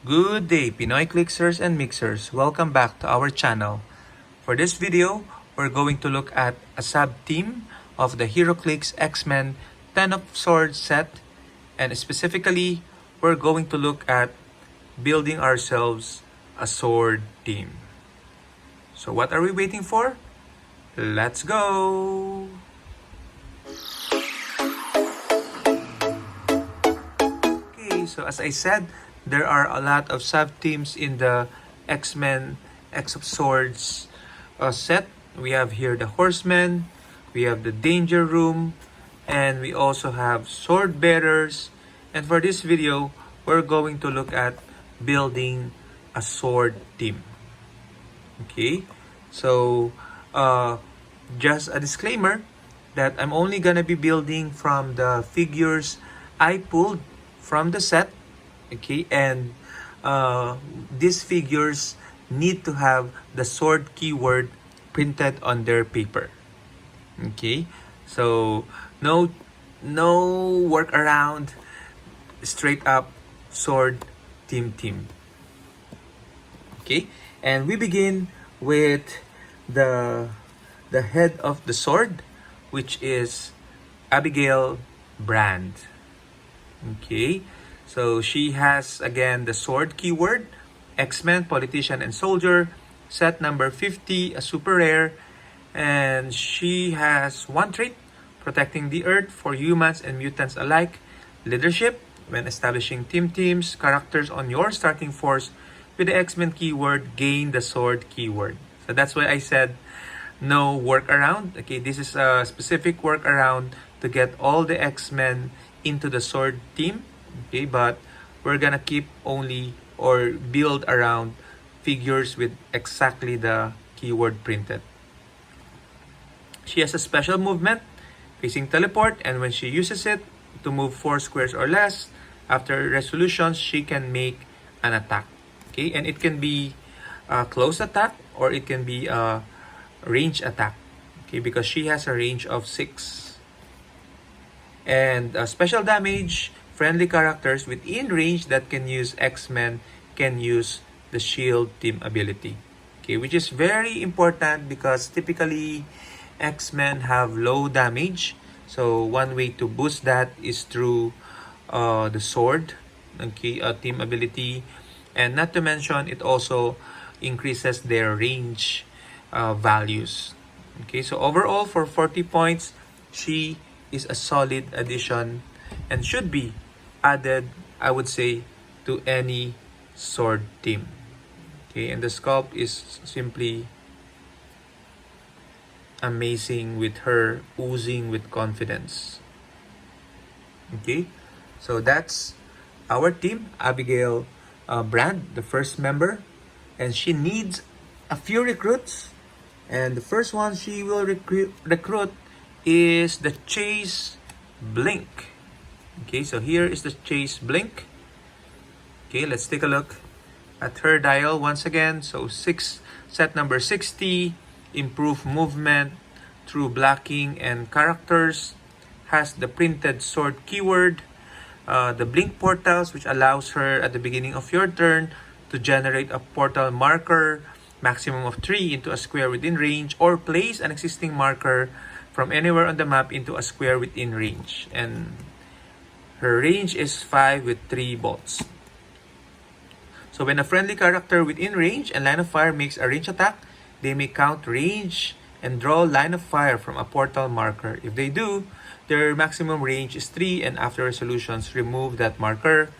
Good day, Pinoy Clixers and Mixers. Welcome back to our channel. For this video, we're going to look at a sub-team of the Heroclix X-Men Ten of Swords set, and specifically, we're going to look at building ourselves a sword team. So what are we waiting for? Let's go! Okay, so as I said, there are a lot of sub-teams in the X-Men X of Swords set. We have here the Horsemen, we have the Danger Room, and we also have Sword Bearers. And for this video, we're going to look at building a sword team. Okay, so just a disclaimer that I'm only gonna be building from the figures I pulled from the set. Okay, and these figures need to have the sword keyword printed on their paper. Okay, so no work around, straight up sword team. Okay, and we begin with the head of the sword, which is Abigail Brand. Okay, so she has again the sword keyword, X-Men, Politician, and Soldier, set number 50, a super rare, and she has one trait, protecting the earth for humans and mutants alike, leadership. When establishing teams, characters on your starting force with the X-Men keyword gain the sword keyword. So that's why I said no workaround. Okay, this is a specific workaround to get all the X-Men into the sword team. Okay, but we're gonna keep only or build around figures with exactly the keyword printed. She has a special movement, facing teleport, and when she uses it to move 4 squares or less, after resolutions, she can make an attack. Okay, and it can be a close attack or it can be a range attack. Okay, because she has a range of 6. And special damage, friendly characters within range that can use X-Men can use the shield team ability. Okay, which is very important because typically X-Men have low damage. So one way to boost that is through the sword, okay, team ability, and not to mention it also increases their range values. Okay, so overall for 40 points, she is a solid addition and should be added, I would say, to any sword team. Okay, and the sculpt is simply amazing with her oozing with confidence. Okay, so that's our team, Abigail Brand, the first member, and she needs a few recruits. And the first one she will recruit is the Chase Blink. Okay, so here is the Chase Blink. Okay, let's take a look at her dial once again. So set number 60, improve movement through blocking and characters, has the printed sword keyword, the blink portals, which allows her at the beginning of your turn to generate a portal marker, maximum of 3 into a square within range, or place an existing marker from anywhere on the map into a square within range. And her range is 5 with 3 bolts. So when a friendly character within range and line of fire makes a range attack, they may count range and draw line of fire from a portal marker. If they do, their maximum range is 3, and after resolutions, remove that marker.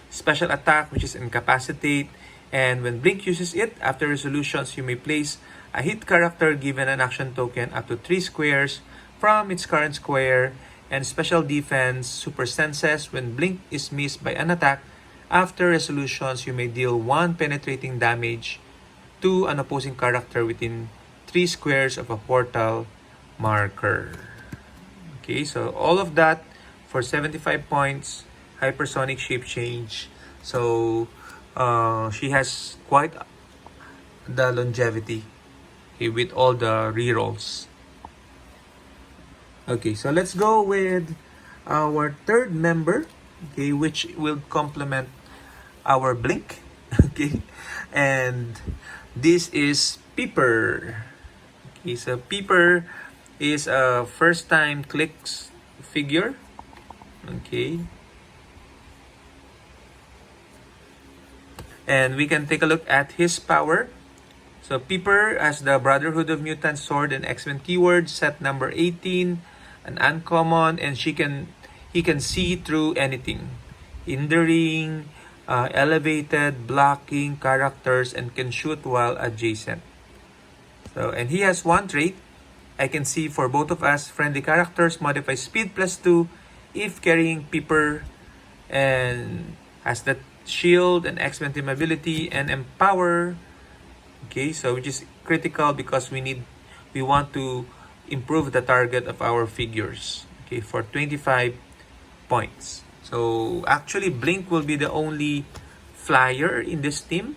Special attack, which is incapacitate, and when Blink uses it, after resolutions, you may place a hit character given an action token up to 3 squares from its current square. And special defense, super senses, when Blink is missed by an attack, after resolutions, you may deal 1 penetrating damage to an opposing character within 3 squares of a portal marker. Okay, so all of that for 75 points, hypersonic shape change. So she has quite the longevity, okay, with all the rerolls. Okay, so let's go with our third member, okay, which will complement our Blink. Okay, and this is Peeper. Okay, so Peeper is a first time clicks figure. Okay, and we can take a look at his power. So Peeper has the Brotherhood of Mutants Sword and X-Men keyword, set number 18, an uncommon, and he can see through anything. Hindering, elevated, blocking characters, and can shoot while adjacent. So, and he has one trait. I can see for both of us, friendly characters modify speed +2 if carrying Peeper, and has that shield and X-Men team ability and empower. Okay, so which is critical because we want to improve the target of our figures. Okay, for 25 points. So actually Blink will be the only flyer in this team.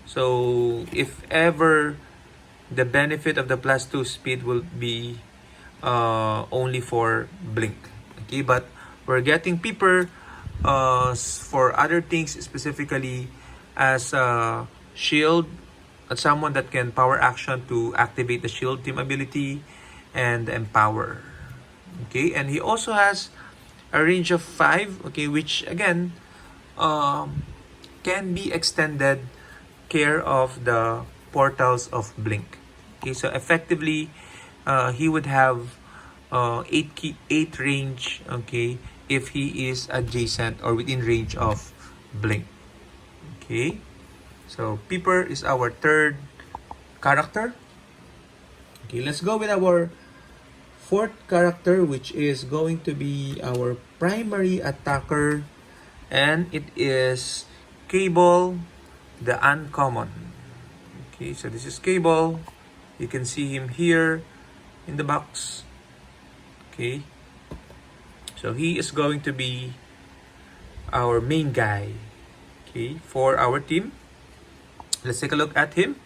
So if ever the benefit of the +2 speed will be only for Blink. Okay, but we're getting Peeper for other things, specifically as a shield, someone that can power action to activate the shield team ability and empower. Okay, and he also has a range of 5, okay, which again can be extended care of the portals of Blink. Okay, so effectively he would have 8 range, okay, if he is adjacent or within range of Blink. Okay, so Peeper is our third character. Okay, let's go with our fourth character, which is going to be our primary attacker, and it is Cable, the uncommon. Okay, so this is Cable. You can see him here in the box. Okay, so he is going to be our main guy, okay, for our team. Let's take a look at him.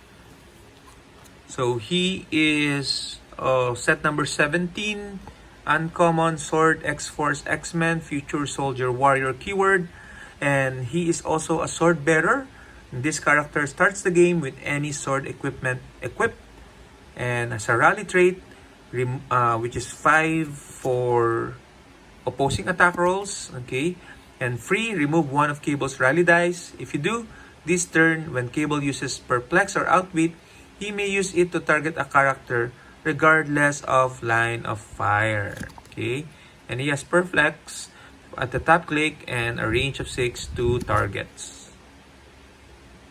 So he is set number 17, uncommon, S.W.O.R.D, X-Force, X-Men, Future Soldier, Warrior keyword, and he is also a sword bearer. This character starts the game with any sword equipment equipped, and has a rally trait, which is 5 for opposing attack rolls. Okay, and free, remove 1 of Cable's rally dice. If you do, this turn, when Cable uses Perplex or Outwit, he may use it to target a character regardless of line of fire. Okay, and he has Perplex at the top click and a range of 6 to targets.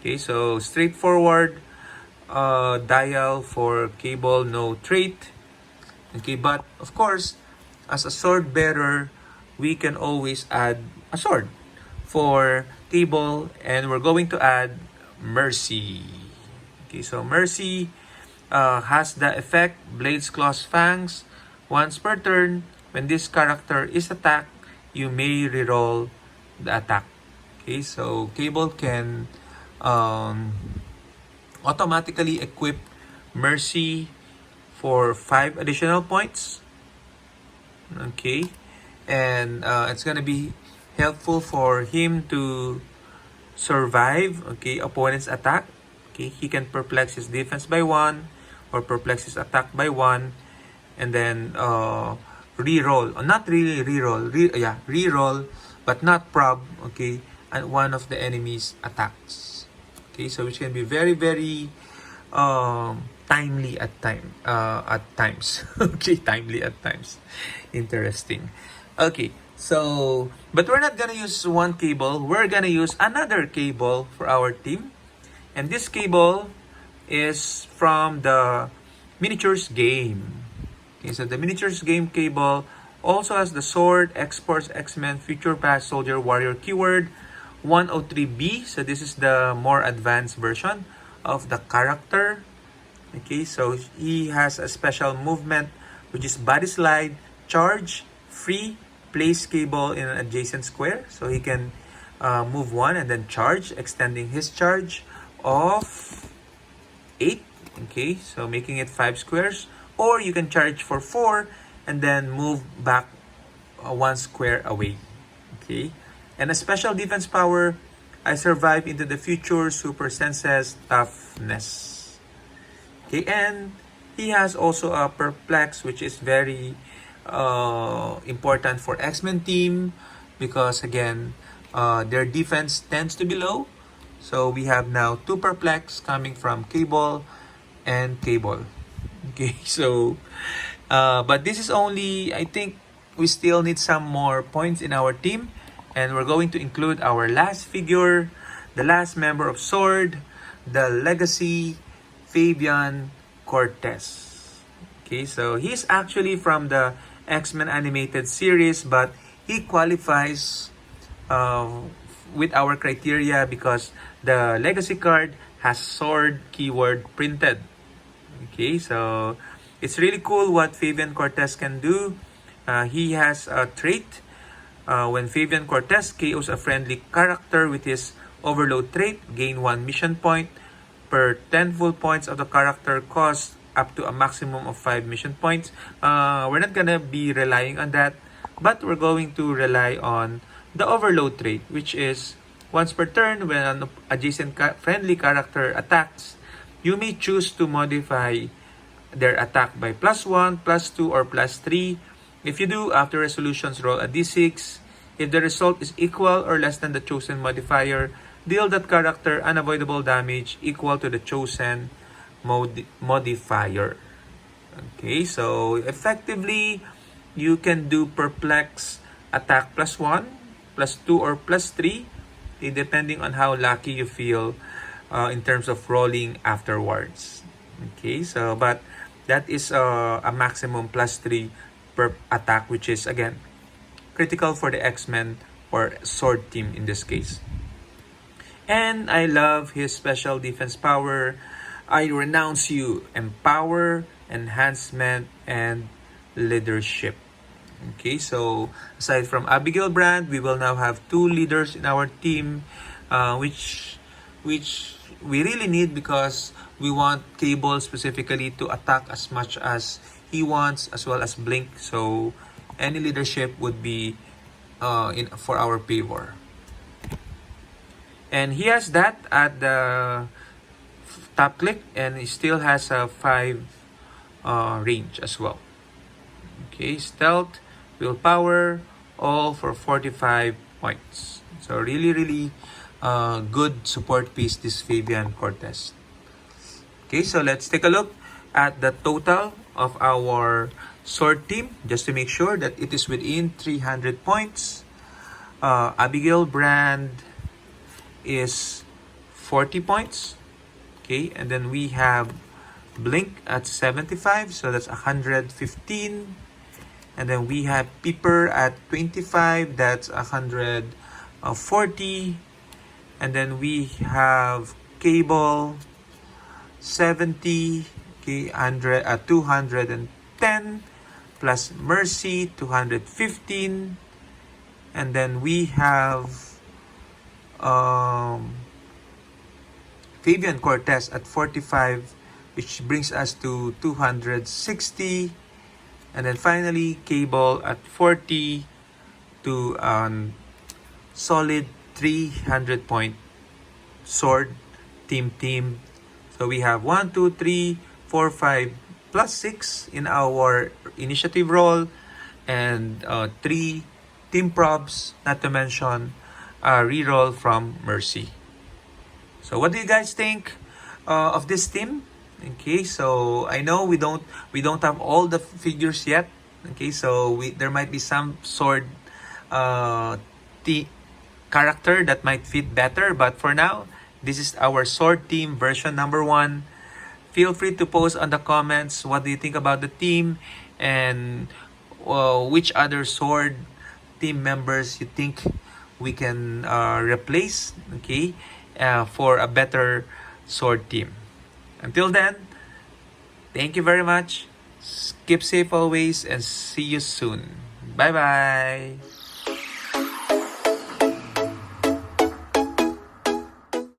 Okay, so straightforward dial for Cable, no trait. Okay, but of course, as a sword bearer, we can always add a sword for Cable, and we're going to add Mercy. Okay, so Mercy has the effect Blades, Claws, Fangs. Once per turn, when this character is attacked, you may reroll the attack. Okay, so Cable can automatically equip Mercy for 5 additional points. Okay, and it's gonna be helpful for him to survive, okay, opponent's attack. Okay, he can perplex his defense by 1 or perplex his attack by 1, and then reroll, or not really reroll, reroll, but not prob, okay, at one of the enemy's attacks. Okay, so which can be very, very timely at times. Okay, timely at times. Interesting. Okay, so but we're not gonna use one Cable. We're gonna use another Cable for our team, and this Cable is from the miniatures game. Okay, so the miniatures game Cable also has the S.W.O.R.D, X-Force, X-Men, Future Past, Soldier, Warrior keyword, 103B. So this is the more advanced version of the character. Okay, so he has a special movement, which is body slide, charge, free, place Cable in an adjacent square. So he can move 1 and then charge, extending his charge of 8. Okay, so making it 5 squares. Or you can charge for 4 and then move back 1 square away. Okay, and a special defense power, I survive into the future, super senses, toughness. Okay, and he has also a perplex, which is very important for X-Men team because again, their defense tends to be low. So we have now two perplex coming from Cable and Cable. Okay, so but this is only, I think we still need some more points in our team, and we're going to include our last figure, the last member of S.W.O.R.D, the Legacy, Fabian Cortez. Okay, so he's actually from the X-Men animated series, but he qualifies with our criteria because the Legacy card has S.W.O.R.D keyword printed. Okay, so it's really cool what Fabian Cortez can do. He has a trait. When Fabian Cortez KOs a friendly character with his Overload trait, gain 1 mission point per 10 full points of the character cost up to a maximum of 5 mission points. We're not gonna be relying on that, but we're going to rely on the Overload trait, which is once per turn when an adjacent friendly character attacks, you may choose to modify their attack by +1, +2, or +3. If you do, after resolutions, roll a d6. If the result is equal or less than the chosen modifier, deal that character unavoidable damage equal to the chosen modifier. Okay, so effectively, you can do perplex attack +1, +2, or +3, depending on how lucky you feel in terms of rolling afterwards. Okay, so but that is a maximum +3 per attack, which is again critical for the X-Men or S.W.O.R.D team in this case. And I love his special defense power. I renounce you, empower, enhancement, and leadership. Okay, so aside from Abigail Brand, we will now have two leaders in our team, which we really need because we want Cable specifically to attack as much as he wants, as well as Blink. So any leadership would be for our favor. And he has that at the top click, and he still has a 5 range as well. Okay, stealth, willpower, all for 45 points. So really good support piece, this Fabian Cortez. Okay, so let's take a look at the total of our S.W.O.R.D team just to make sure that it is within 300 points. Abigail Brand is 40 points. Okay, and then we have Blink at 75, so that's 115. And then we have Peeper at 25, that's 140. And then we have Cable 70, okay, 210, plus Mercy 215. And then we have Fabian Cortez at 45, which brings us to 260. And then finally, Cable at 40 to solid 300 point S.W.O.R.D team. So we have 1, 2, 3, 4, 5, plus 6 in our initiative roll, and 3 team props, not to mention a reroll from Mercy. So what do you guys think of this team? Okay, so I know we don't have all the figures yet. Okay, so there might be some S.W.O.R.D character that might fit better, but for now, this is our S.W.O.R.D team version number 1. Feel free to post on the comments what do you think about the team, and which other S.W.O.R.D team members you think we can replace, okay, for a better S.W.O.R.D team. Until then, thank you very much. Keep safe always, and see you soon. Bye-bye.